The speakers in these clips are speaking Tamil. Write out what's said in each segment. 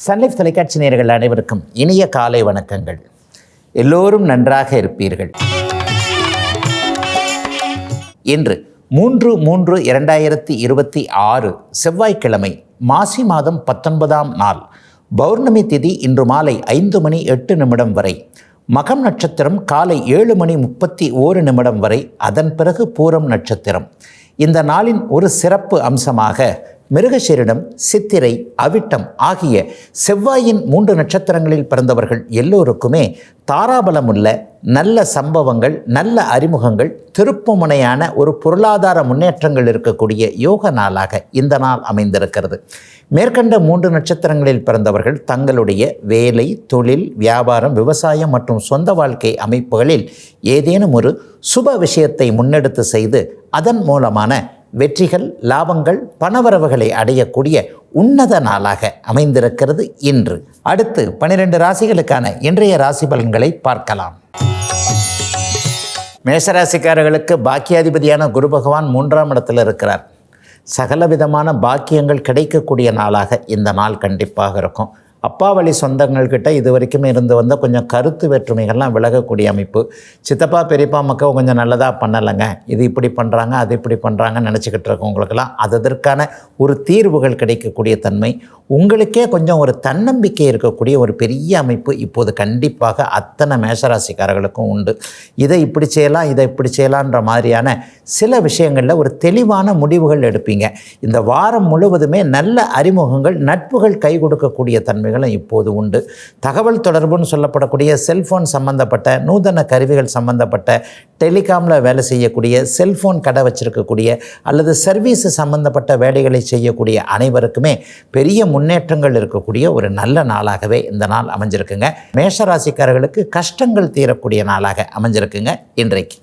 சன்லைஃப் தொலைக்காட்சி நேயர்கள் அனைவருக்கும் இனிய காலை வணக்கங்கள். எல்லோரும் நன்றாக இருப்பீர்கள். இன்று 3/3/2026 செவ்வாய்க்கிழமை, மாசி மாதம் 19ஆம் நாள், பௌர்ணமி திதி இன்று மாலை 5:08 வரை, மகம் நட்சத்திரம் காலை 7:31 வரை, அதன் பிறகு பூரம் நட்சத்திரம். இந்த நாளின் ஒரு சிறப்பு அம்சமாக மிருகசீரிடம், சித்திரை, அவிட்டம் ஆகிய செவ்வாயின் 3 நட்சத்திரங்களில் பிறந்தவர்கள் எல்லோருக்குமே தாராபலமுள்ள நல்ல சம்பவங்கள், நல்ல அறிமுகங்கள், திருப்புமுனையான ஒரு பொருளாதார முன்னேற்றங்கள் இருக்கக்கூடிய யோக நாளாக இந்த நாள் அமைந்திருக்கிறது. மேற்கண்ட 3 நட்சத்திரங்களில் பிறந்தவர்கள் தங்களுடைய வேலை, தொழில், வியாபாரம், விவசாயம் மற்றும் சொந்த வாழ்க்கை அமைப்புகளில் ஏதேனும் ஒரு சுப விஷயத்தை முன்னெடுத்து செய்து அதன் மூலமான வெற்றிகள், லாபங்கள், பணவரவுகளை அடையக்கூடிய உன்னத நாளாக அமைந்திருக்கிறது இன்று. அடுத்து 12 ராசிகளுக்கான இன்றைய ராசி பலன்களை பார்க்கலாம். மேஷராசிக்காரர்களுக்கு பாக்கியாதிபதியான குரு பகவான் 3ஆம் இடத்தில் இருக்கிறார். சகல விதமான பாக்கியங்கள் கிடைக்கக்கூடிய நாளாக இந்த நாள் கண்டிப்பாக இருக்கும். அப்பா வழி சொந்தங்கள்கிட்ட இது வரைக்கும் இருந்து வந்த கொஞ்சம் கருத்து வேற்றுமைகள்லாம் விலகக்கூடிய அமைப்பு. சித்தப்பா பெரியப்பா மக்கள் கொஞ்சம் நல்லதாக பண்ணலைங்க, இது இப்படி பண்ணுறாங்க, அது இப்படி பண்ணுறாங்கன்னு நினச்சிக்கிட்டு இருக்கவங்களுக்கெல்லாம் அதற்கான ஒரு தீர்வுகள் கிடைக்கக்கூடிய தன்மை, உங்களுக்கே கொஞ்சம் ஒரு தன்னம்பிக்கை இருக்கக்கூடிய ஒரு பெரிய அமைப்பு இப்போது கண்டிப்பாக அத்தனை மேஷராசிக்காரர்களுக்கும் உண்டு. இதை இப்படி செய்யலாம், இதை இப்படி செய்யலான்ற மாதிரியான சில விஷயங்களில் ஒரு தெளிவான முடிவுகள் எடுப்பீங்க. இந்த வாரம் முழுவதுமே நல்ல அறிமுகங்கள், நட்புகள் கை கொடுக்கக்கூடிய தன்மைகளும் இப்போது உண்டு. தகவல் தொடர்புன்னு சொல்லப்படக்கூடிய செல்ஃபோன் சம்பந்தப்பட்ட நூதன கருவிகள் சம்பந்தப்பட்ட, டெலிகாமில் வேலை செய்யக்கூடிய, செல்ஃபோன் கடை வச்சிருக்கக்கூடிய அல்லது சர்வீஸ் சம்பந்தப்பட்ட வேலைகளை செய்யக்கூடிய அனைவருக்குமே பெரிய முன்னேற்றங்கள் இருக்கக்கூடிய ஒரு நல்ல நாளாகவே இந்த நாள் அமைஞ்சிருக்குங்க. மேஷராசிக்காரர்களுக்கு கஷ்டங்கள் தீரக்கூடிய நாளாக அமைஞ்சிருக்குங்க இன்றைக்கு.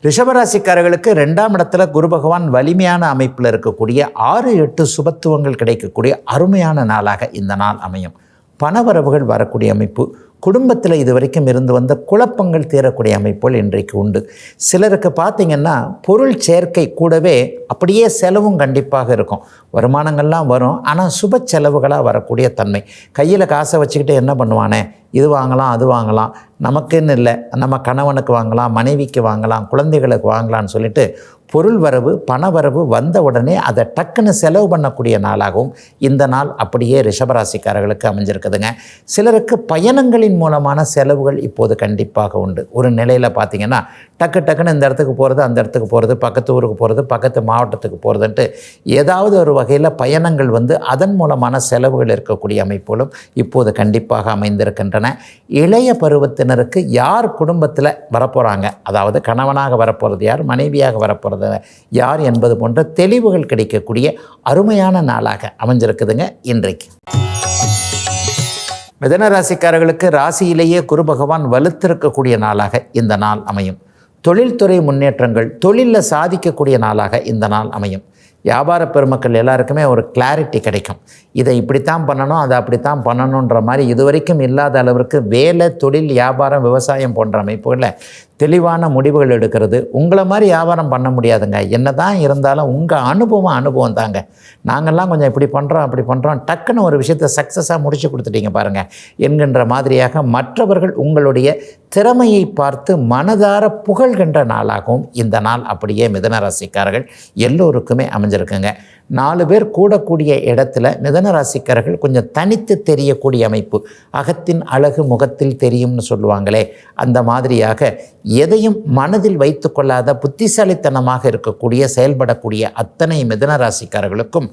ரிஷபராசிக்காரர்களுக்கு 2ஆம் இடத்துல குரு பகவான் வலிமையான அமைப்பில் இருக்கக்கூடிய 6-8 சுபத்துவங்கள் கிடைக்கக்கூடிய அருமையான நாளாக இந்த நாள் அமையும். பணவரவுகள் வரக்கூடிய அமைப்பு, குடும்பத்தில் இது வரைக்கும் இருந்து வந்த குழப்பங்கள் தீரக்கூடிய அமைப்புகள் இன்றைக்கு உண்டு. சிலருக்கு பார்த்திங்கன்னா பொருள் சேர்க்கை கூடவே அப்படியே செலவும் கண்டிப்பாக இருக்கும். வருமானங்கள்லாம் வரும், ஆனால் சுப செலவுகளாக வரக்கூடிய தன்மை. கையில் காசை வச்சுக்கிட்டு என்ன பண்ணுவானே, இது வாங்கலாம், அது வாங்கலாம், நமக்குன்னு இல்லை, நம்ம கணவனுக்கு வாங்கலாம், மனைவிக்கு வாங்கலாம், குழந்தைகளுக்கு வாங்கலாம்னு சொல்லிட்டு பொருள் வரவு, பணவரவு வந்த உடனே அதை டக்குன்னு செலவு பண்ணக்கூடிய நாளாகவும் இந்த நாள் அப்படியே ரிஷபராசிக்காரர்களுக்கு அமைஞ்சிருக்குதுங்க. சிலருக்கு பயணங்களின் மூலமான செலவுகள் இப்போது கண்டிப்பாக உண்டு. ஒரு நிலையில் பார்த்திங்கன்னா டக்குன்னு இந்த இடத்துக்கு போகிறது, அந்த இடத்துக்கு போகிறது, பக்கத்து ஊருக்கு போகிறது, பக்கத்து மாவட்டத்துக்கு போகிறதுன்ட்டு ஏதாவது ஒரு வகையில் பயணங்கள் வந்து அதன் மூலமான செலவுகள் இருக்கக்கூடிய அமைப்புகளும் இப்போது கண்டிப்பாக அமைந்திருக்கின்றன. இளைய பருவத்தினருக்கு யார் குடும்பத்தில் வரப்போகிறாங்க, அதாவது கணவனாக வரப்போகிறது யார், மனைவியாக வரப்போகிறது யார் என்பது போன்ற தெளிவுகள் கிடைக்கக்கூடிய அருமையான நாளாக அமைஞ்சிருக்குதுங்க இன்றைக்கு. மிதுன ராசிக்காரர்களுக்கு ராசியிலேயே குரு பகவான் வலுத்திருக்கக்கூடிய நாளாக இந்த நாள் அமையும். தொழில்துறை முன்னேற்றங்கள், தொழிலில் சாதிக்கக்கூடிய நாளாக இந்த நாள் அமையும். வியாபார பெருமக்கள் எல்லாருக்குமே ஒரு கிளாரிட்டி கிடைக்கும். இதை இப்படித்தான் பண்ணணும், அதை அப்படித்தான் பண்ணணுன்ற மாதிரி இதுவரைக்கும் இல்லாத அளவிற்கு வேலை, தொழில், வியாபாரம், விவசாயம் போன்ற அமைப்புகளில் தெளிவான முடிவுகள் எடுக்கிறது. உங்களை மாதிரி வியாபாரம் பண்ண முடியாதுங்க, என்ன தான் இருந்தாலும் உங்கள் அனுபவம் தாங்க. நாங்கள்லாம் கொஞ்சம் இப்படி பண்ணுறோம், அப்படி பண்ணுறோம், டக்குன்னு ஒரு விஷயத்தை சக்ஸஸாக முடிச்சு கொடுத்துட்டீங்க பாருங்கள் என்கின்ற மாதிரியாக மற்றவர்கள் உங்களுடைய திறமையை பார்த்து மனதார புகழ்கின்ற நாளாகவும் இந்த நாள் அப்படியே மிதுன ராசிக்காரர்கள் எல்லோருக்குமே அமைஞ்சிருக்குங்க. 4 பேர் கூடக்கூடிய இடத்துல மிதுன ராசிக்காரர்கள் கொஞ்சம் தனித்து தெரியக்கூடிய அமைப்பு. அகத்தின் அழகு முகத்தில் தெரியும்னு சொல்லுவாங்களே, அந்த மாதிரியாக எதையும் மனதில் வைத்து கொள்ளாத புத்திசாலித்தனமாக இருக்கக்கூடிய, செயல்படக்கூடிய அத்தனை மிதுன ராசிக்காரர்களுக்கும்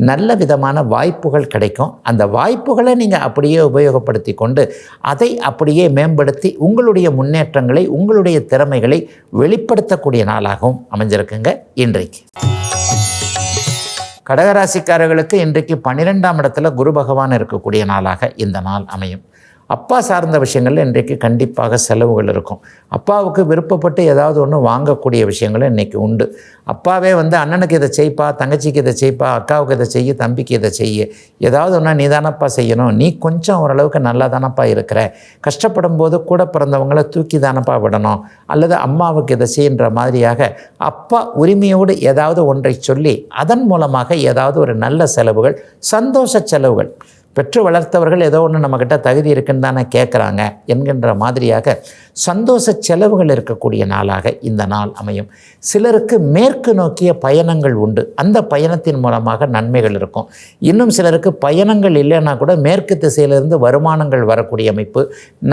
நல்ல விதமான வாய்ப்புகள் கிடைக்கும். அந்த வாய்ப்புகளை நீங்கள் அப்படியே உபயோகப்படுத்தி கொண்டு அதை அப்படியே மேம்படுத்தி உங்களுடைய முன்னேற்றங்களை, உங்களுடைய திறமைகளை வெளிப்படுத்தக்கூடிய நாளாகவும் அமைஞ்சிருக்குங்க இன்றைக்கு. கடகராசிக்காரர்களுக்கு இன்றைக்கு 12ஆம் இடத்துல குரு பகவான் இருக்கக்கூடிய நாளாக இந்த நாள் அமையும். அப்பா சார்ந்த விஷயங்களில் இன்றைக்கு கண்டிப்பாக செலவுகள் இருக்கும். அப்பாவுக்கு விருப்பப்பட்டு ஏதாவது ஒன்று வாங்கக்கூடிய விஷயங்களும் இன்றைக்கி உண்டு. அப்பாவே அண்ணனுக்கு இதை செய்ப்பா, தங்கச்சிக்கு இதை செய்ப்பா, அக்காவுக்கு இதை செய்ய, தம்பிக்கு இதை செய்ய, ஏதாவது ஒன்றா நீ தானப்பா செய்யணும், நீ கொஞ்சம் ஓரளவுக்கு நல்லா தானப்பா இருக்கிற, கஷ்டப்படும் போது கூட பிறந்தவங்கள தூக்கி தானப்பா விடணும், அல்லது அம்மாவுக்கு இதை செய்கின்ற மாதிரியாக அப்பா உரிமையோடு ஏதாவது ஒன்றை சொல்லி அதன் மூலமாக ஏதாவது ஒரு நல்ல செலவுகள், சந்தோஷ செலவுகள், பெற்று வளர்த்தவர்கள் ஏதோ ஒன்று நம்மக்கிட்ட தகுதி இருக்குன்னு தானே கேட்குறாங்க என்கின்ற மாதிரியாக சந்தோஷ செலவுகள் இருக்கக்கூடிய நாளாக இந்த நாள் அமையும். சிலருக்கு மேற்கு நோக்கிய பயணங்கள் உண்டு. அந்த பயணத்தின் மூலமாக நன்மைகள் இருக்கும். இன்னும் சிலருக்கு பயணங்கள் இல்லைன்னா கூட மேற்கு திசையிலிருந்து வருமானங்கள் வரக்கூடிய அமைப்பு,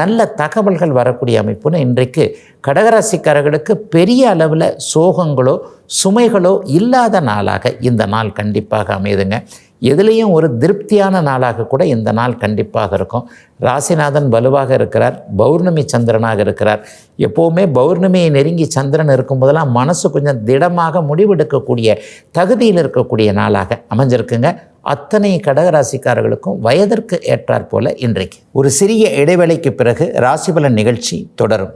நல்ல தகவல்கள் வரக்கூடிய அமைப்புன்னு இன்றைக்கு கடகராசிக்காரர்களுக்கு பெரிய அளவில் சோகங்களோ சுமைகளோ இல்லாத நாளாக இந்த நாள் கண்டிப்பாக அமையுதுங்க. எதுலேயும் ஒரு திருப்தியான நாளாக கூட இந்த நாள் கண்டிப்பாக இருக்கும். ராசிநாதன் வலுவாக இருக்கிறார், பௌர்ணமி சந்திரனாக இருக்கிறார். எப்போவுமே பௌர்ணமியை நெருங்கி சந்திரன் இருக்கும்போதெல்லாம் மனசு கொஞ்சம் திடமாக முடிவெடுக்கக்கூடிய தகுதியில் இருக்கக்கூடிய நாளாக அமைஞ்சிருக்குங்க. அத்தனை கடகராசிக்காரர்களுக்கும் வயதிற்கு ஏற்றாற் போல இன்றைக்கு ஒரு சிறிய இடைவேளைக்கு பிறகு ராசிபலன் நிகழ்ச்சி தொடரும்.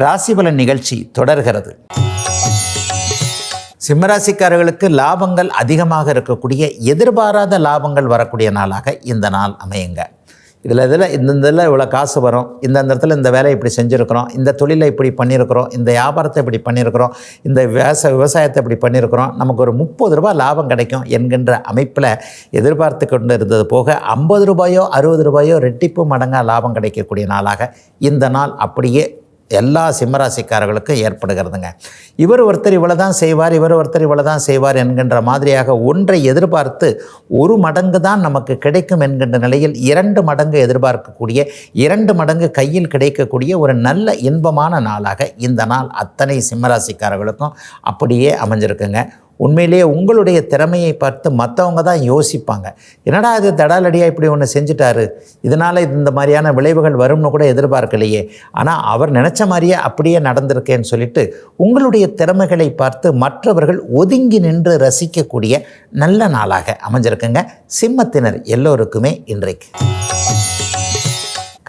ராசிபலன் நிகழ்ச்சி தொடர்கிறது. சிம்மராசிக்காரர்களுக்கு லாபங்கள் அதிகமாக இருக்கக்கூடிய, எதிர்பாராத லாபங்கள் வரக்கூடிய நாளாக இந்த நாள் அமையுங்க. இதில் இதில் இவ்வளோ காசு வரும், இந்த இடத்துல இந்த வேலையை இப்படி செஞ்சுருக்கிறோம், இந்த தொழிலை இப்படி பண்ணியிருக்கிறோம், இந்த வியாபாரத்தை இப்படி பண்ணியிருக்கிறோம், இந்த விவசாயத்தை இப்படி பண்ணியிருக்கிறோம், நமக்கு ஒரு 30 ரூபாய் லாபம் கிடைக்கும் என்கின்ற அமைப்பில் எதிர்பார்த்து கொண்டு இருந்தது போக 50 ரூபாயோ 60 ரூபாயோ ரெட்டிப்பு மடங்காக லாபம் கிடைக்கக்கூடிய நாளாக இந்த நாள் அப்படியே எல்லா சிம்மராசிக்காரர்களுக்கும் ஏற்படுகிறதுங்க. இவர் ஒருத்தர் இவ்வளோ தான் செய்வார், இவர் ஒருத்தர் இவ்வளோ தான் செய்வார் என்கின்ற மாதிரியாக ஒன்றை எதிர்பார்த்து 1 மடங்கு தான் நமக்கு கிடைக்கும் என்கின்ற நிலையில் 2 மடங்கு எதிர்பார்க்கக்கூடிய, 2 மடங்கு கையில் கிடைக்கக்கூடிய ஒரு நல்ல இன்பமான நாளாக இந்த நாள் அத்தனை சிம்மராசிக்காரர்களுக்கும் அப்படியே அமைஞ்சிருக்குங்க. உண்மையிலேயே உங்களுடைய திறமையை பார்த்து மற்றவங்க தான் யோசிப்பாங்க, என்னடா இது தடாலடியாக இப்படி ஒன்று செஞ்சுட்டாரு, இதனால் இந்த மாதிரியான விளைவுகள் வரும்னு கூட எதிர்பார்க்கலையே, ஆனால் அவர் நினச்ச மாதிரியே அப்படியே நடந்திருக்கேன்னு சொல்லிட்டு உங்களுடைய திறமைகளை பார்த்து மற்றவர்கள் ஒதுங்கி நின்று ரசிக்கக்கூடிய நல்ல நாளாக அமைஞ்சிருக்குங்க சிம்மத்தினர் எல்லோருக்குமே இன்றைக்கு.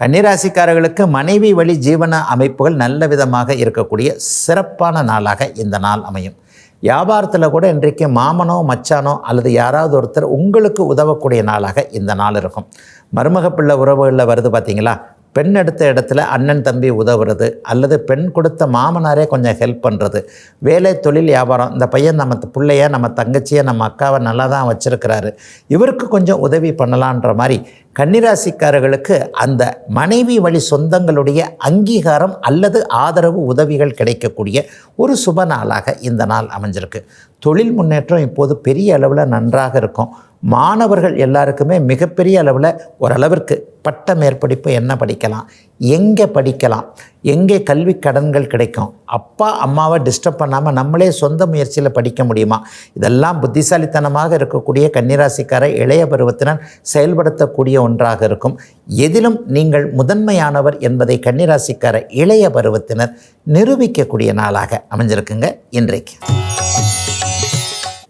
கன்னிராசிக்காரர்களுக்கு மனைவி வழி ஜீவன அமைப்புகள் நல்ல விதமாக இருக்கக்கூடிய சிறப்பான நாளாக இந்த நாள் அமையும். வியாபாரத்தில் கூட இன்றைக்கு மாமனோ மச்சானோ அல்லது யாராவது ஒருத்தர் உங்களுக்கு உதவக்கூடிய நாளாக இந்த நாள் இருக்கும். மருமக பிள்ளை உறவுகளில் வருது பார்த்தீங்களா, பெண் எடுத்த இடத்துல அண்ணன் தம்பி உதவுறது, அல்லது பெண் கொடுத்த மாமனாரே கொஞ்சம் ஹெல்ப் பண்ணுறது, வேலை தொழில் வியாபாரம், இந்த பையன் நம்ம பிள்ளைய நம்ம தங்கச்சியை நம்ம அக்காவை நல்லா தான் வச்சுருக்கிறாரு, இவருக்கு கொஞ்சம் உதவி பண்ணலான்ற மாதிரி கன்னிராசிக்காரர்களுக்கு அந்த மனைவி வழி சொந்தங்களுடைய அங்கீகாரம் அல்லது ஆதரவு உதவிகள் கிடைக்கக்கூடிய ஒரு சுப நாளாக இந்த நாள் அமைஞ்சிருக்கு. தொழில் முன்னேற்றம் இப்போது பெரிய அளவில் நன்றாக இருக்கும். மாணவர்கள் எல்லாருக்குமே மிகப்பெரிய அளவில் ஓரளவிற்கு பட்ட மேற்படிப்பு என்ன படிக்கலாம், எங்கே படிக்கலாம், எங்கே கல்வி கடன்கள் கிடைக்கும், அப்பா அம்மாவை டிஸ்டர்ப் பண்ணாமல் நம்மளே சொந்த முயற்சியில் படிக்க முடியுமா, இதெல்லாம் புத்திசாலித்தனமாக இருக்கக்கூடிய கன்னிராசிக்கார இளைய பருவத்தினர் செயல்படுத்தக்கூடிய ஒன்றாக இருக்கும். எதிலும் நீங்கள் முதன்மையானவர் என்பதை கன்னிராசிக்கார இளைய பருவத்தினர் நிரூபிக்கக்கூடிய நாளாக அமைஞ்சிருக்குங்க இன்றைக்கு.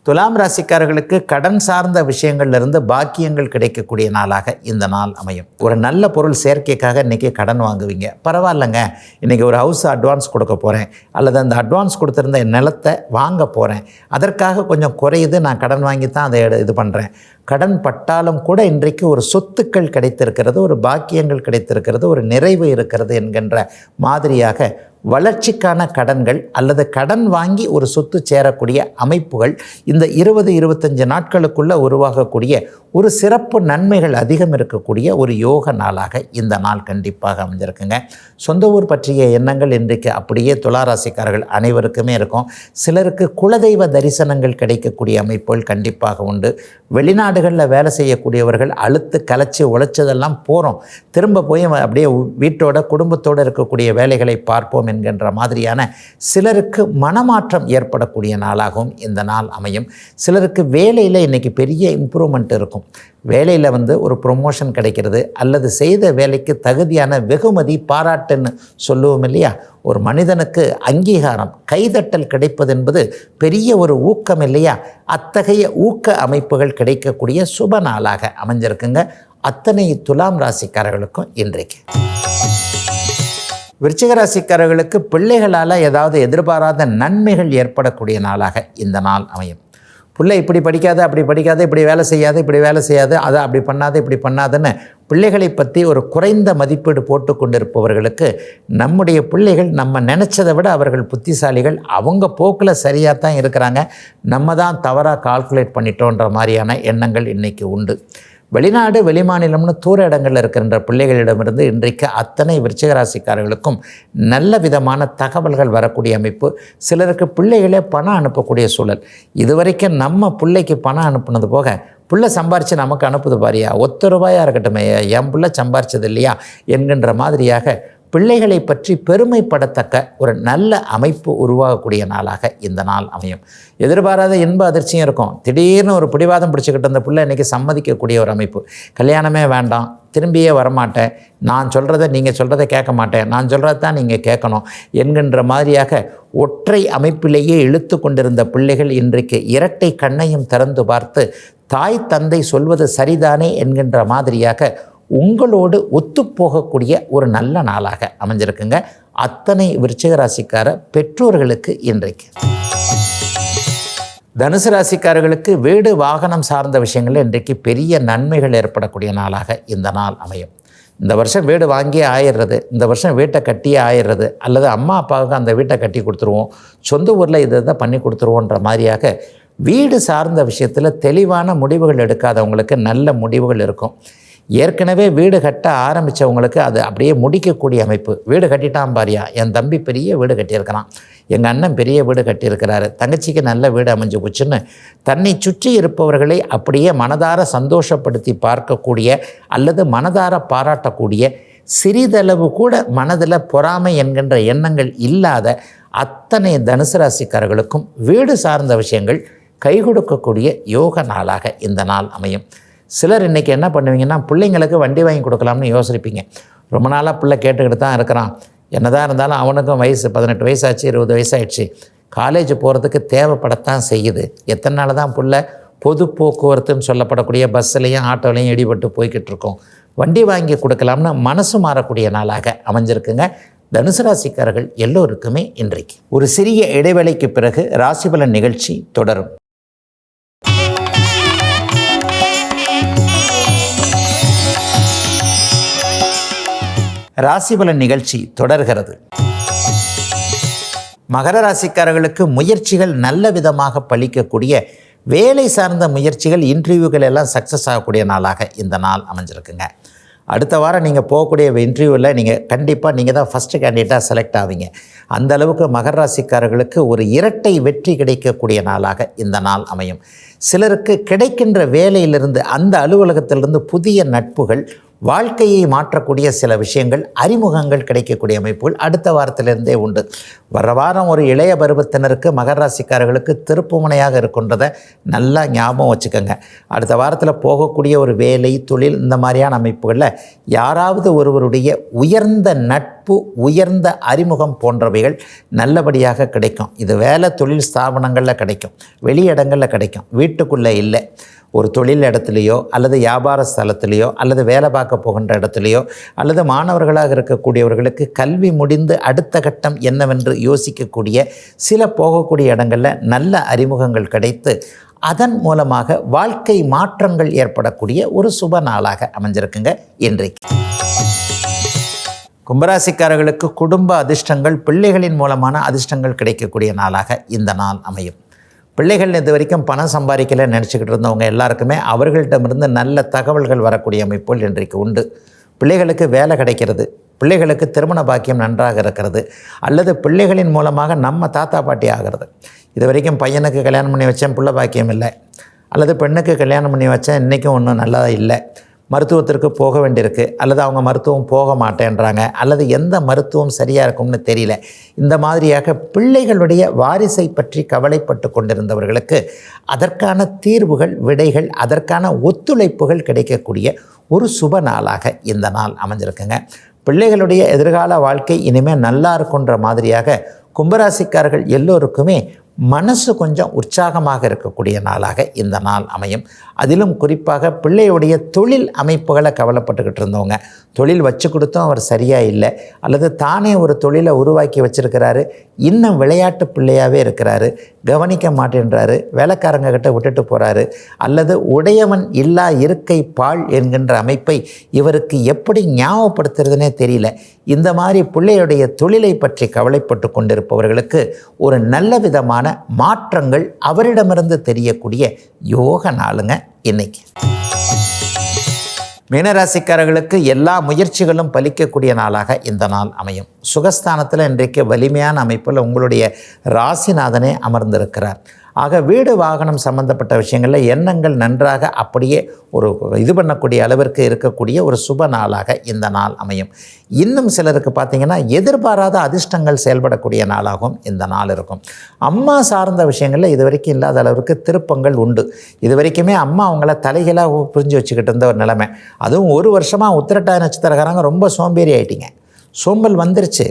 துலாம் ராசிக்காரர்களுக்கு கடன் சார்ந்த விஷயங்கள்லேருந்து பாக்கியங்கள் கிடைக்கக்கூடிய நாளாக இந்த நாள் அமையும். ஒரு நல்ல பொருள் சேர்க்கைக்காக இன்றைக்கி கடன் வாங்குவீங்க, பரவாயில்லைங்க இன்றைக்கி ஒரு ஹவுஸ் அட்வான்ஸ் கொடுக்க போகிறேன், அல்லது அந்த அட்வான்ஸ் கொடுத்துருந்த நிலத்தை வாங்க போகிறேன், அதற்காக கொஞ்சம் குறையுது, நான் கடன் வாங்கி தான் அதை இது பண்ணுறேன். கடன் பட்டாலும் கூட இன்றைக்கு ஒரு சொத்துக்கள் கிடைத்திருக்கிறது, ஒரு பாக்கியங்கள் கிடைத்திருக்கிறது, ஒரு நிறைவு இருக்கிறது என்கின்ற மாதிரியாக வளர்ச்சிக்கான கடன்கள் அல்லது கடன் வாங்கி ஒரு சொத்து சேரக்கூடிய அமைப்புகள் இந்த 20-25 நாட்களுக்குள்ளே உருவாகக்கூடிய ஒரு சிறப்பு நன்மைகள் அதிகம் இருக்கக்கூடிய ஒரு யோக நாளாக இந்த நாள் கண்டிப்பாக அமைஞ்சிருக்குங்க. சொந்த ஊர் பற்றிய எண்ணங்கள் இன்றைக்கு அப்படியே துளாராசிக்காரர்கள் அனைவருக்குமே இருக்கும். சிலருக்கு குலதெய்வ தரிசனங்கள் கிடைக்கக்கூடிய அமைப்புகள் கண்டிப்பாக உண்டு. வெளிநாடுகளில் வேலை செய்யக்கூடியவர்கள் அழுத்து கலைச்சி உழைச்சதெல்லாம் போகிறோம், திரும்ப போய் அப்படியே வீட்டோட குடும்பத்தோடு இருக்கக்கூடிய வேலைகளை பார்ப்போம் என்கின்ற மாதிரியான சிலருக்கு மனமாற்றம் ஏற்படக்கூடிய நாளாகவும் இந்த நாள் அமையும். சிலருக்கு வேலையில் இன்றைக்கி பெரிய இம்ப்ரூவ்மெண்ட் இருக்கும். வேலையில் ஒரு ப்ரொமோஷன் கிடைக்கிறது, அல்லது செய்த வேலைக்கு தகுதியான வெகுமதி பாராட்டுன்னு சொல்லுவோம் இல்லையா? ஒரு மனிதனுக்கு அங்கீகாரம், கைதட்டல் கிடைப்பது என்பது பெரிய ஒரு ஊக்கம் இல்லையா? அத்தகைய ஊக்க அமைப்புகள் கிடைக்கக்கூடிய சுப நாளாக அமைஞ்சிருக்குங்க அத்தனை துலாம் ராசிக்காரர்களுக்கும் இன்றைக்கு. விருச்சிக ராசிக்காரர்களுக்கு பிள்ளைகளால் ஏதாவது எதிர்பாராத நன்மைகள் ஏற்படக்கூடிய நாளாக இந்த நாள் அமையும். பிள்ளை இப்படி படிக்காது, அப்படி படிக்காது, இப்படி வேலை செய்யாது, இப்படி வேலை செய்யாது, அதை அப்படி பண்ணாது, இப்படி பண்ணாதுன்னு பிள்ளைகளை பற்றி ஒரு குறைந்த மதிப்பீடு போட்டு கொண்டிருப்பவர்களுக்கு நம்முடைய பிள்ளைகள் நம்ம நினச்சதை விட அவர்கள் புத்திசாலிகள், அவங்க போக்கில் சரியாக தான் இருக்கிறாங்க, நம்ம தான் தவறாக கால்குலேட் பண்ணிட்டோன்ற மாதிரியான எண்ணங்கள் இன்றைக்கி உண்டு. வெளிநாடு வெளிமாநிலம்னு தூர இடங்களில் இருக்கின்ற பிள்ளைகளிடமிருந்து இன்றைக்கு அத்தனை விருச்சிக ராசிக்காரர்களுக்கும் நல்ல விதமான தகவல்கள் வரக்கூடிய அமைப்பு. சிலருக்கு பிள்ளைகளே பணம் அனுப்பக்கூடிய சூழல். இதுவரைக்கும் நம்ம பிள்ளைக்கு பணம் அனுப்புனது போக பிள்ளை சம்பாரித்து நமக்கு அனுப்புது பாரியா, ₹1 இருக்கட்டும், என் பிள்ளை சம்பாரிச்சது இல்லையா என்கின்ற மாதிரியாக பிள்ளைகளை பற்றி பெருமைப்படத்தக்க ஒரு நல்ல அமைப்பு உருவாகக்கூடிய நாளாக இந்த நாள் அமையும். எதிர்பாராத இன்ப அதிர்ச்சியும் இருக்கும். திடீர்னு ஒரு பிடிவாதம் பிடிச்சிக்கிட்டு அந்த பிள்ளை இன்றைக்கி சம்மதிக்கக்கூடிய ஒரு அமைப்பு. கல்யாணமே வேண்டாம், திரும்பியே வரமாட்டேன், நான் சொல்கிறத நீங்கள் சொல்கிறத கேட்க மாட்டேன், நான் சொல்கிறத தான் நீங்கள் கேட்கணும் என்கின்ற மாதிரியாக ஒற்றை அமைப்பிலேயே இழுத்து கொண்டிருந்த பிள்ளைகள் இன்றைக்கு இரட்டை கண்ணையும் திறந்து பார்த்து தாய் தந்தை சொல்வது சரிதானே என்கின்ற மாதிரியாக உங்களோடு ஒத்துப்போகக்கூடிய ஒரு நல்ல நாளாக அமைஞ்சிருக்குங்க அத்தனை விருச்சிக ராசிக்கார பெற்றோர்களுக்கு இன்றைக்கு. தனுசு ராசிக்காரர்களுக்கு வீடு வாகனம் சார்ந்த விஷயங்களில் இன்றைக்கு பெரிய நன்மைகள் ஏற்படக்கூடிய நாளாக இந்த நாள் அமையும். இந்த வருஷம் வீடு வாங்கியே ஆயிடுறது, இந்த வருஷம் வீட்டை கட்டியே ஆயிடுறது, அல்லது அம்மா அப்பாவுக்கு அந்த வீட்டை கட்டி கொடுத்துருவோம், சொந்த ஊரில் இதை பண்ணி கொடுத்துருவோன்ற மாதிரியாக வீடு சார்ந்த விஷயத்தில் தெளிவான முடிவுகள் எடுக்காதவங்களுக்கு நல்ல முடிவுகள் இருக்கும். ஏற்கனவே வீடு கட்ட ஆரம்பித்தவங்களுக்கு அது அப்படியே முடிக்கக்கூடிய அமைப்பு. வீடு கட்டிட்டான் பாரியா, என் தம்பி பெரிய வீடு கட்டியிருக்கிறான், எங்கள் அண்ணன் பெரிய வீடு கட்டியிருக்கிறாரு, தங்கச்சிக்கு நல்ல வீடு அமைஞ்சு போச்சுன்னு தன்னை சுற்றி இருப்பவர்களை அப்படியே மனதார சந்தோஷப்படுத்தி பார்க்கக்கூடிய அல்லது மனதார பாராட்டக்கூடிய, சிறிதளவு கூட மனதில் பொறாமை என்கின்ற எண்ணங்கள் இல்லாத அத்தனை தனுசு ராசிக்காரர்களுக்கும் வீடு சார்ந்த விஷயங்கள் கை கொடுக்கக்கூடிய யோக நாளாக இந்த நாள் அமையும். சிலர் இன்றைக்கி என்ன பண்ணுவீங்கன்னா, பிள்ளைங்களுக்கு வண்டி வாங்கி கொடுக்கலாம்னு யோசிப்பீங்க. ரொம்ப நாளாக பிள்ளை கேட்டுக்கிட்டு தான் இருக்கிறான், என்னதான் இருந்தாலும் அவனுக்கும் வயசு 18 வயசாச்சு, 20 வயசாகிடுச்சு, காலேஜ் போகிறதுக்கு தேவைப்படத்தான் செய்யுது. எத்தனை நாள் தான் பிள்ளை பொது போக்குவரத்துன்னு சொல்லப்படக்கூடிய பஸ்ஸுலேயும் ஆட்டோலையும் இடிபட்டு போய்கிட்டு இருக்கோம், வண்டி வாங்கி கொடுக்கலாம்னு மனசு மாறக்கூடிய நாளாக அமைஞ்சிருக்குங்க தனுசு ராசிக்காரர்கள் எல்லோருக்குமே இன்றைக்கு. ஒரு சிறிய இடைவேளைக்கு பிறகு ராசிபலன் நிகழ்ச்சி தொடரும். ராசிபலன் நிகழ்ச்சி தொடர்கிறது. மகர ராசிக்காரர்களுக்கு முயற்சிகள் நல்ல விதமாக பலிக்கக்கூடிய, வேலை சார்ந்த முயற்சிகள் இன்டர்வியூகள் எல்லாம் சக்ஸஸ் ஆகக்கூடிய நாளாக இந்த நாள் அமைஞ்சிருக்குங்க. அடுத்த வாரம் நீங்கள் போகக்கூடிய இன்டர்வியூவில் நீங்கள் கண்டிப்பாக நீங்கள் தான் ஃபஸ்ட்டு கேண்டிடேட்டாக செலக்ட் ஆவீங்க. அந்த அளவுக்கு மகர ராசிக்காரர்களுக்கு ஒரு இரட்டை வெற்றி கிடைக்கக்கூடிய நாளாக இந்த நாள் அமையும். சிலருக்கு கிடைக்கின்ற வேலையிலிருந்து, அந்த அலுவலகத்திலிருந்து புதிய நட்புகள், வாழ்க்கையை மாற்றக்கூடிய சில விஷயங்கள், அறிமுகங்கள் கிடைக்கக்கூடிய அமைப்புகள் அடுத்த வாரத்திலிருந்தே உண்டு. வர வாரம் ஒரு இளைய பருவத்தினருக்கு மகர ராசிக்காரர்களுக்கு திருப்புமுனையாக இருக்கின்றதை நல்லா ஞாபகம் வச்சுக்கோங்க. அடுத்த வாரத்தில் போகக்கூடிய ஒரு வேலை, தொழில், இந்த மாதிரியான அமைப்புகளில் யாராவது ஒருவருடைய உயர்ந்த நட்பு, உயர்ந்த அறிமுகம் போன்றவைகள் நல்லபடியாக கிடைக்கும். இது வேலை தொழில் ஸ்தாபனங்களில் கிடைக்கும், வெளியிடங்களில் கிடைக்கும், வீட்டுக்குள்ளே இல்லை. ஒரு தொழில் இடத்துலையோ அல்லது வியாபார ஸ்தலத்திலையோ அல்லது வேலை பார்க்க போகின்ற இடத்துலையோ அல்லது மாணவர்களாக இருக்கக்கூடியவர்களுக்கு கல்வி முடிந்து அடுத்த கட்டம் என்னவென்று யோசிக்கக்கூடிய சில போகக்கூடிய இடங்களில் நல்ல அறிமுகங்கள் கிடைத்து அதன் மூலமாக வாழ்க்கை மாற்றங்கள் ஏற்படக்கூடிய ஒரு சுப நாளாக அமைஞ்சிருக்குங்க இன்றைக்கு. கும்பராசிக்காரர்களுக்கு குடும்ப அதிர்ஷ்டங்கள், பிள்ளைகளின் மூலமான அதிர்ஷ்டங்கள் கிடைக்கக்கூடிய நாளாக இந்த நாள் அமையும். பிள்ளைகள் இது வரைக்கும் பணம் சம்பாதிக்கலைன்னு நினச்சிக்கிட்டு இருந்தவங்க எல்லாருக்குமே அவர்கள்ட்டமிருந்து நல்ல தகவல்கள் வரக்கூடிய அமைப்புகள் இன்றைக்கு உண்டு. பிள்ளைகளுக்கு வேலை கிடைக்கிறது, பிள்ளைகளுக்கு திருமண பாக்கியம் நன்றாக இருக்கிறது, அல்லது பிள்ளைகளின் மூலமாக நம்ம தாத்தா பாட்டி ஆகிறது. இது வரைக்கும் பையனுக்கு கல்யாணம் பண்ணி வச்சேன், பிள்ளை பாக்கியம் இல்லை, அல்லது பெண்ணுக்கு கல்யாணம் பண்ணி வச்சேன், இன்றைக்கும் ஒன்றும் நல்லதாக இல்லை, மருத்துவத்திற்கு போக வேண்டியிருக்கு, அல்லது அவங்க மருத்துவம் போக மாட்டேன்றாங்க, அல்லது எந்த மருத்துவம் சரியாக இருக்கும்னு தெரியல. இந்த மாதிரியாக பிள்ளைகளுடைய வாரிசை பற்றி கவலைப்பட்டு கொண்டிருந்தவர்களுக்கு அதற்கான தீர்வுகள், விடைகள், அதற்கான ஒத்துழைப்புகள் கிடைக்கக்கூடிய ஒரு சுப நாளாக இந்த நாள் அமைஞ்சிருக்குங்க. பிள்ளைகளுடைய எதிர்கால வாழ்க்கை இனிமேல் நல்லா இருக்குன்ற மாதிரியாக கும்பராசிக்காரர்கள் எல்லோருக்குமே மனசு கொஞ்சம் உற்சாகமாக இருக்கக்கூடிய நாளாக இந்த நாள் அமையும். அதிலும் குறிப்பாக பிள்ளையுடைய தொழில் அமைப்புகளை கவலைப்பட்டுக்கிட்டு இருந்தவங்க, தொழில் வச்சு கொடுத்தும் அவர் சரியாக இல்லை, அல்லது தானே ஒரு தொழிலை உருவாக்கி வச்சுருக்கிறாரு, இன்னும் விளையாட்டு பிள்ளையாகவே இருக்கிறாரு, கவனிக்க மாட்டேன்றாரு, வேலைக்காரங்க கிட்ட விட்டுட்டு போகிறாரு, அல்லது உடையவன் இல்லா இருக்கை பாழ் என்கின்ற அமைப்பை இவருக்கு எப்படி ஞாபகப்படுத்துறதுனே தெரியல. இந்த மாதிரி பிள்ளையுடைய தொழிலை பற்றி கவலைப்பட்டு கொண்டிருப்பவர்களுக்கு ஒரு நல்ல விதமான மாற்றங்கள் அவரிடமிருந்து தெரியக்கூடிய யோக நாளுங்க இன்னைக்கு. மீனராசிக்காரர்களுக்கு எல்லா முயற்சிகளும் பலிக்கக்கூடிய நாளாக இந்த நாள் அமையும். சுகஸ்தானத்தில் இன்றைக்கு வலிமையான அமைப்பில் உங்களுடைய ராசிநாதனே அமர்ந்திருக்கிறார். ஆக வீடு வாகனம் சம்பந்தப்பட்ட விஷயங்களில் எண்ணங்கள் நன்றாக அப்படியே ஒரு இது பண்ணக்கூடிய அளவிற்கு இருக்கக்கூடிய ஒரு சுப நாளாக இந்த நாள் அமையும். இன்னும் சிலருக்கு பார்த்திங்கன்னா எதிர்பாராத அதிர்ஷ்டங்கள் செயல்படக்கூடிய நாளாகவும் இந்த நாள் இருக்கும். அம்மா சார்ந்த விஷயங்களில் இது வரைக்கும் இல்லாத அளவுக்கு திருப்பங்கள் உண்டு. இது வரைக்குமே அம்மா அவங்கள தலைகளாக புரிஞ்சு வச்சுக்கிட்டு இருந்த ஒரு நிலைமை. அதுவும் ஒரு வருஷமாக உத்திரட்டாதி நட்சத்திரக்காரங்க ரொம்ப சோம்பேறி ஆகிட்டிங்க. சோம்பல் வந்துருச்சு,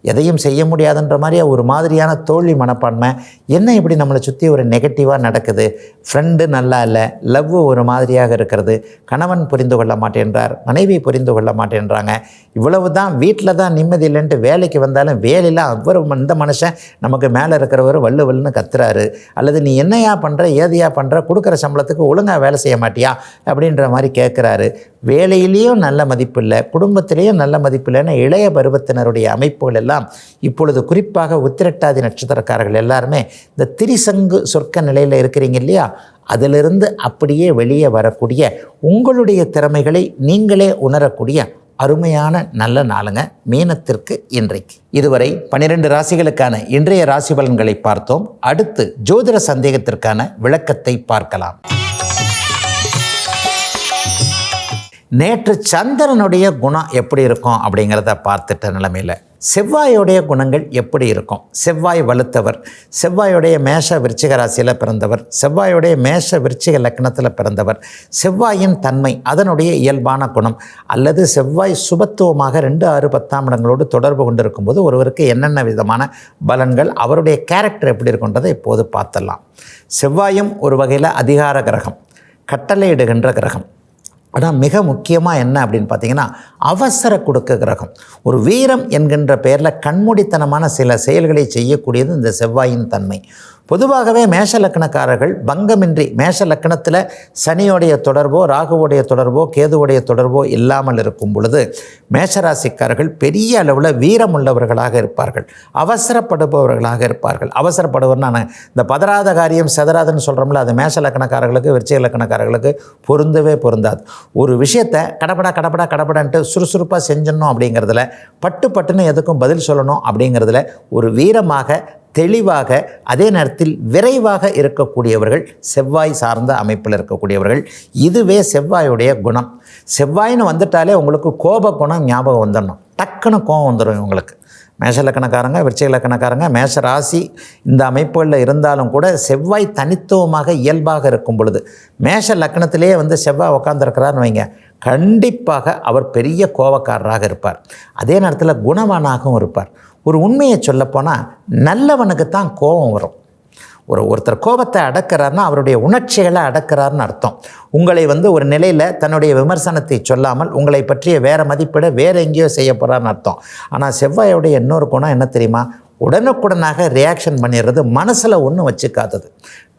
எதையும் செய்ய முடியாதுன்ற மாதிரியே ஒரு மாதிரியான தோல்வி மனப்பான்மை. என்ன இப்படி நம்மளை சுற்றி ஒரு நெகட்டிவாக நடக்குது, ஃப்ரெண்டு நல்லா இல்லை, லவ் ஒரு மாதிரியாக இருக்கிறது, கணவன் புரிந்து கொள்ள மாட்டேன்றார், மனைவி புரிந்து கொள்ள மாட்டேன்றாங்க, இவ்வளவு தான், வீட்டில் தான் நிம்மதி இல்லைன்ட்டு வேலைக்கு வந்தாலும் வேலையில் அவர் இந்த மனுஷன் நமக்கு மேலே இருக்கிறவர் வல்லு வல்லுன்னு கத்துறாரு, அல்லது நீ என்னையா பண்ணுற ஏதையா பண்ணுற, கொடுக்குற சம்பளத்துக்கு ஒழுங்காக வேலை செய்ய மாட்டியா அப்படின்ற மாதிரி கேட்குறாரு. வேலையிலேயும் நல்ல மதிப்பு இல்லை, குடும்பத்திலேயும் நல்ல மதிப்பு இல்லைன்னு இளைய பருவத்தினருடைய அமைப்புகள் எல்லாம் இப்பொழுது குறிப்பாக உத்திரட்டாதி நட்சத்திரக்காரர்கள் எல்லாருமே இந்த திரிசங்கு சொர்க்க நிலையில் இருக்கிறீங்க இல்லையா, அதிலிருந்து அப்படியே வெளியே வரக்கூடிய உங்களுடைய திறமைகளை நீங்களே உணரக்கூடிய அருமையான நல்ல நாளுங்க மீனத்திற்கு இன்றைக்கு. இதுவரை 12 ராசிகளுக்கான இன்றைய ராசி பலன்களை பார்த்தோம். அடுத்து ஜோதிட சந்தேகத்திற்கான விளக்கத்தை பார்க்கலாம். நேற்று சந்திரனுடைய குணம் எப்படி இருக்கும் அப்படிங்கிறத பார்த்துட்ட நிலைமையில் செவ்வாயுடைய குணங்கள் எப்படி இருக்கும். செவ்வாய் வலுத்தவர், செவ்வாயுடைய மேஷ விருச்சிக ராசியில் பிறந்தவர், செவ்வாயுடைய மேஷ விருச்சிக லக்னத்தில் பிறந்தவர், செவ்வாயின் தன்மை அதனுடைய இயல்பான குணம், அல்லது செவ்வாய் சுபத்துவமாக 2, 6, 10ஆம் இடங்களோடு தொடர்பு கொண்டிருக்கும் போது ஒருவருக்கு என்னென்ன விதமான பலன்கள், அவருடைய கேரக்டர் எப்படி இருக்குன்றதை இப்போது பார்த்துடலாம். செவ்வாயும் ஒரு வகையில் அதிகார கிரகம், கட்டளையிடுகின்ற கிரகம். ஆனால் மிக முக்கியமாக என்ன அப்படின்னு பார்த்தீங்கன்னா அவசர கொடுக்க கிரகம். ஒரு வீரம் என்கின்ற பெயரில் கண்மூடித்தனமான சில செயல்களை செய்யக்கூடியது இந்த செவ்வாயின் தன்மை. பொதுவாகவே மேஷ லக்கணக்காரர்கள் பங்கமின்றி மேஷ லக்கணத்தில் சனியோடைய தொடர்போ, ராகுவோடைய தொடர்போ, கேதுவோடைய தொடர்போ இல்லாமல் இருக்கும் பொழுது மேஷராசிக்காரர்கள் பெரிய அளவில் வீரமுள்ளவர்களாக இருப்பார்கள், அவசரப்படுபவர்களாக இருப்பார்கள். அவசரப்படுவர்னா இந்த பதறாத காரியம் செதறாதுன்னு சொல்கிறோம்ல, அது மேஷ லக்கணக்காரர்களுக்கு விருச்சிக லக்கணக்காரர்களுக்கு பொருந்தவே பொருந்தாது. ஒரு விஷயத்தை கடப்படான்ட்டு சுறுசுறுப்பாக செஞ்சிடணும் அப்படிங்கிறதுல, பட்டுன்னு எதுக்கும் பதில் சொல்லணும் அப்படிங்கிறதுல ஒரு வீரமாக, தெளிவாக, அதே நேரத்தில் விரைவாக இருக்கக்கூடியவர்கள் செவ்வாய் சார்ந்த அமைப்பில் இருக்கக்கூடியவர்கள். இதுவே செவ்வாயுடைய குணம். செவ்வாயின்னு வந்துட்டாலே உங்களுக்கு கோப குணம் ஞாபகம் வந்துடணும், டக்குன்னு கோபம் வந்துடும் உங்களுக்கு. மேஷ லக்கணக்காரங்க, விருச்சிக லக்கணக்காரங்க, மேஷ ராசி இந்த அமைப்புகளில் இருந்தாலும் கூட செவ்வாய் தனித்துவமாக இயல்பாக இருக்கும் பொழுது, மேஷ லக்கணத்திலே செவ்வாய் உட்காந்துருக்கிறான்னு வைங்க, கண்டிப்பாக அவர் பெரிய கோபக்காரராக இருப்பார். அதே நேரத்தில் குணவானாகவும் இருப்பார். ஒரு உண்மையை சொல்லப்போனால் நல்லவனுக்கு தான் கோபம் வரும். ஒருத்தர் கோபத்தை அடக்கிறார்னா அவருடைய உணர்ச்சிகளை அடக்கிறார்னு அர்த்தம். உங்களை ஒரு நிலையில் தன்னுடைய விமர்சனத்தை சொல்லாமல் உங்களை பற்றிய வேறு மதிப்பிட வேறு எங்கேயோ செய்ய போகிறார்னு அர்த்தம். ஆனால் செவ்வாயோடைய இன்னொரு குணம் என்ன தெரியுமா? உடனுக்குடனாக ரியாக்ஷன் பண்ணிடுறது, மனசில் ஒன்றும் வச்சுக்காதது.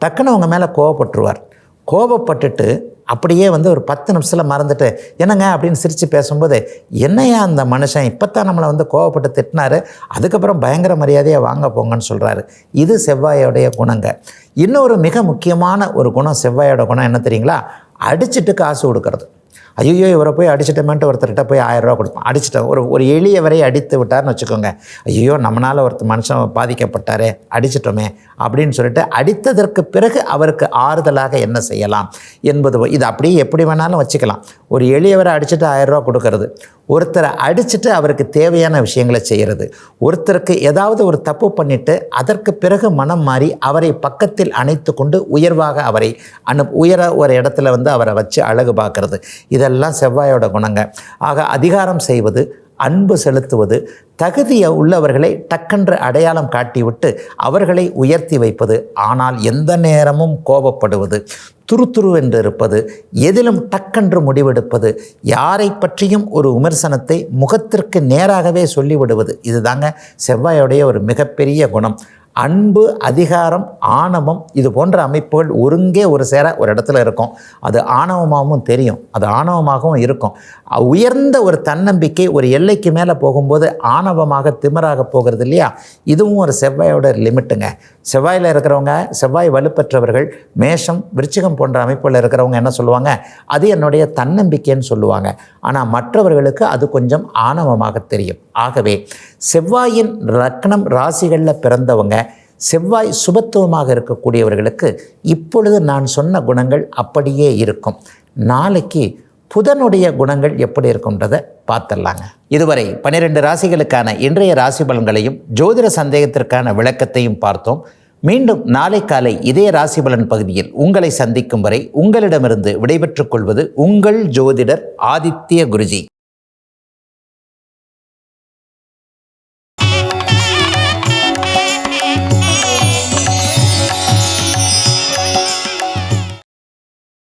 டக்குன்னு அவங்க மேலே கோபப்பட்டுருவார். கோபப்பட்டுட்டு அப்படியே ஒரு 10 நிமிஷத்தில் மறந்துட்டு என்னங்க அப்படின்னு சிரித்து பேசும்போது, என்னையா அந்த மனுஷன் இப்போத்தான் நம்மளை கோவப்பட்டு திட்டினாரு, அதுக்கப்புறம் பயங்கர மரியாதையாக வாங்க போங்கன்னு சொல்கிறாரு. இது செவ்வாயோடைய குணங்க. இன்னொரு மிக முக்கியமான ஒரு குணம் செவ்வாயோட குணம் என்ன தெரியுங்களா? அடிச்சுட்டு காசு கொடுக்கறது. ஐயோ இவரை போய் அடிச்சிட்டோமேன்ட்டு ஒருத்தர்கிட்ட போய் 1000 ரூபா கொடுப்போம். அடிச்சிட்டோம், ஒரு எளியவரை அடித்து விட்டார்னு வச்சுக்கோங்க. ஐயோ நம்மளால் ஒருத்தர் மனுஷன் பாதிக்கப்பட்டாரே, அடிச்சிட்டோமே அப்படின்னு சொல்லிட்டு அடித்ததற்கு பிறகு அவருக்கு ஆறுதலாக என்ன செய்யலாம் என்பது இது அப்படியே எப்படி வேணாலும் வச்சுக்கலாம். ஒரு எளியவரை அடிச்சுட்டு 1000 ரூபா கொடுக்கறது, ஒருத்தரை அடிச்சுட்டு அவருக்கு தேவையான விஷயங்களை செய்கிறது, ஒருத்தருக்கு ஏதாவது ஒரு தப்பு பண்ணிட்டு அதற்கு பிறகு மனம் மாறி அவரை பக்கத்தில் அணைத்து கொண்டு உயர்வாக அவரை உயர ஒரு இடத்துல அவரை வச்சு அழகு பார்க்கறது, இதெல்லாம் செவ்வாயோட குணங்க. ஆக அதிகாரம் செய்வது, அன்பு செலுத்துவது, தகுதியை உள்ளவர்களை டக்கென்று அடையாளம் காட்டிவிட்டு அவர்களை உயர்த்தி வைப்பது, ஆனால் எந்த நேரமும் கோபப்படுவது, துருதுருவென்று இருப்பது, எதிலும் டக்கென்று முடிவெடுப்பது, யாரை பற்றியும் ஒரு விமர்சனத்தை முகத்திற்கு நேராகவே சொல்லிவிடுவது, இதுதாங்க செவ்வாயோடைய ஒரு மிகப்பெரிய குணம். அன்பு, அதிகாரம், ஆணவம் இது போன்ற அமைப்புகள் ஒருங்கே ஒரு சேர ஒரு இடத்துல இருக்கும். அது ஆணவமாகவும் தெரியும், அது ஆணவமாகவும் இருக்கும். உயர்ந்த ஒரு தன்னம்பிக்கை ஒரு எல்லைக்கு மேலே போகும்போது ஆணவமாக திமிராக போகிறது இல்லையா, இதுவும் ஒரு செவ்வாயோட லிமிட்டுங்க. செவ்வாயில் இருக்கிறவங்க, செவ்வாய் வலுப்பெற்றவர்கள், மேஷம், விருச்சிகம் போன்ற அமைப்புகளில் இருக்கிறவங்க என்ன சொல்லுவாங்க, அது என்னுடைய தன்னம்பிக்கைன்னு சொல்லுவாங்க. ஆனால் மற்றவர்களுக்கு அது கொஞ்சம் ஆணவமாக தெரியும். ஆகவே செவ்வாயின் லக்னம் ராசிகளில் பிறந்தவங்க, செவ்வாய் சுபத்துவமாக இருக்கக்கூடியவர்களுக்கு இப்பொழுது நான் சொன்ன குணங்கள் அப்படியே இருக்கும். நாளைக்கு புதனுடைய குணங்கள் எப்படி இருக்கும்ன்றதை பார்த்துடலாங்க. இதுவரை 12 ராசிகளுக்கான இன்றைய ராசி பலன்களையும் ஜோதிட சந்தேகத்திற்கான விளக்கத்தையும் பார்த்தோம். மீண்டும் நாளை காலை இதே ராசி பலன் பகுதியில் உங்களை சந்திக்கும் வரை உங்களிடமிருந்து விடைபெற்றுக் கொள்வது உங்கள் ஜோதிடர் ஆதித்ய குருஜி.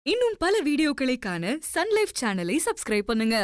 இன்னும் பல வீடியோக்களை காண சன் லைஃப் சேனலை சப்ஸ்கிரைப் பண்ணுங்க.